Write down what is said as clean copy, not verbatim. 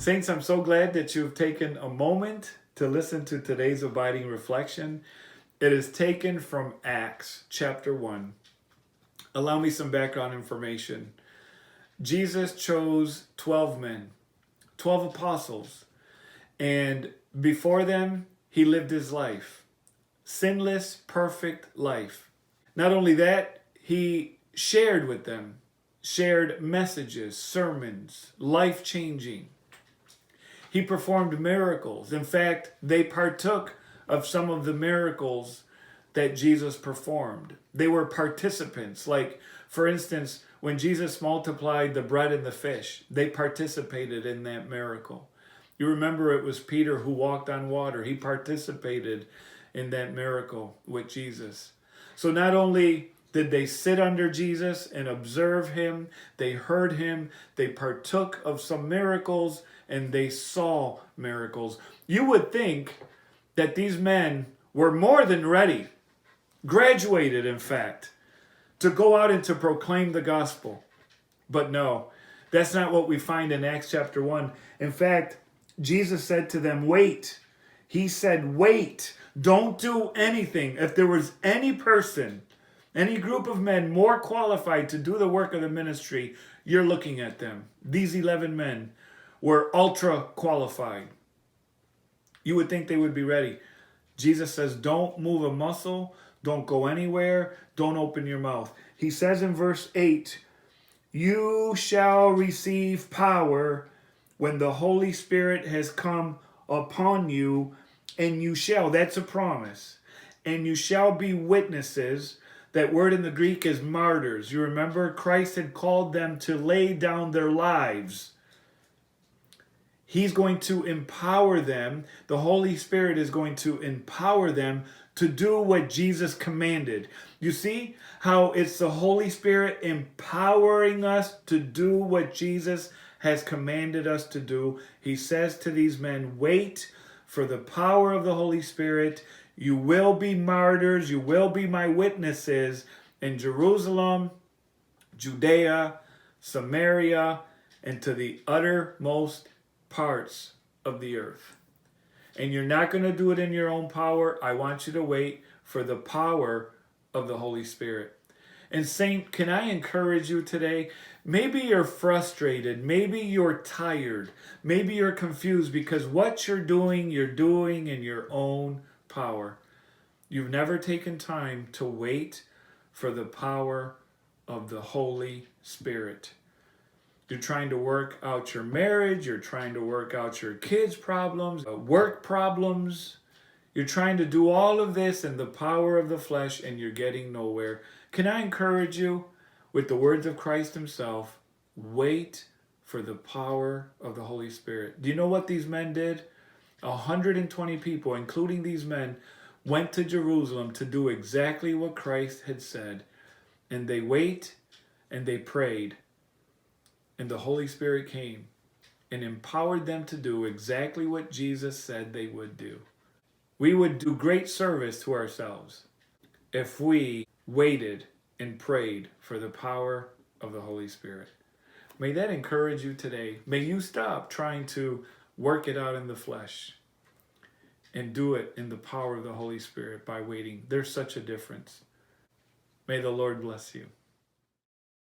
Saints, I'm so glad that you've taken a moment to listen to today's abiding reflection. It is taken from Acts chapter 1. Allow me some background information. Jesus chose 12 men, 12 apostles, and before them, he lived his life. Sinless, perfect life. Not only that, he shared with them, shared messages, sermons, life-changing. He performed miracles. In fact, they partook of some of the miracles that Jesus performed. They were participants. Like, for instance, when Jesus multiplied the bread and the fish, they participated in that miracle. You remember it was Peter who walked on water. He participated in that miracle with Jesus. So not only did they sit under Jesus and observe him, they heard him, they partook of some miracles, and they saw miracles. You would think that these men were more than ready, graduated in fact, to go out and to proclaim the gospel. But no, that's not what we find in Acts chapter 1. In fact, Jesus said to them, wait. He said, wait, don't do anything. If there was any person, any group of men more qualified to do the work of the ministry, you're looking at them. These 11 men were ultra qualified. You would think they would be ready. Jesus says, don't move a muscle, don't go anywhere, don't open your mouth. He says in verse 8, you shall receive power when the Holy Spirit has come upon you, and you shall, that's a promise, and you shall be witnesses. That word in the Greek is martyrs. You remember Christ had called them to lay down their lives. He's going to empower them. The Holy Spirit is going to empower them to do what Jesus commanded. You see how it's the Holy Spirit empowering us to do what Jesus has commanded us to do. He says to these men, wait for the power of the Holy Spirit. You will be martyrs. You will be my witnesses in Jerusalem, Judea, Samaria, and to the uttermost parts of the earth. And you're not going to do it in your own power. I want you to wait for the power of the Holy Spirit. And Saint, can I encourage you today? Maybe you're frustrated. Maybe you're tired. Maybe you're confused because what you're doing in your own power. You've never taken time to wait for the power of the Holy Spirit. You're trying to work out your marriage. You're trying to work out your kids' problems, work problems. You're trying to do all of this in the power of the flesh, and you're getting nowhere. Can I encourage you with the words of Christ himself? Wait for the power of the Holy Spirit. Do you know what these men did? 120 people, including these men, went to Jerusalem to do exactly what Christ had said. And they wait and they prayed. And the Holy Spirit came and empowered them to do exactly what Jesus said they would do. We would do great service to ourselves if we waited and prayed for the power of the Holy Spirit. May that encourage you today. May you stop trying to work it out in the flesh and do it in the power of the Holy Spirit by waiting. There's such a difference. May the Lord bless you.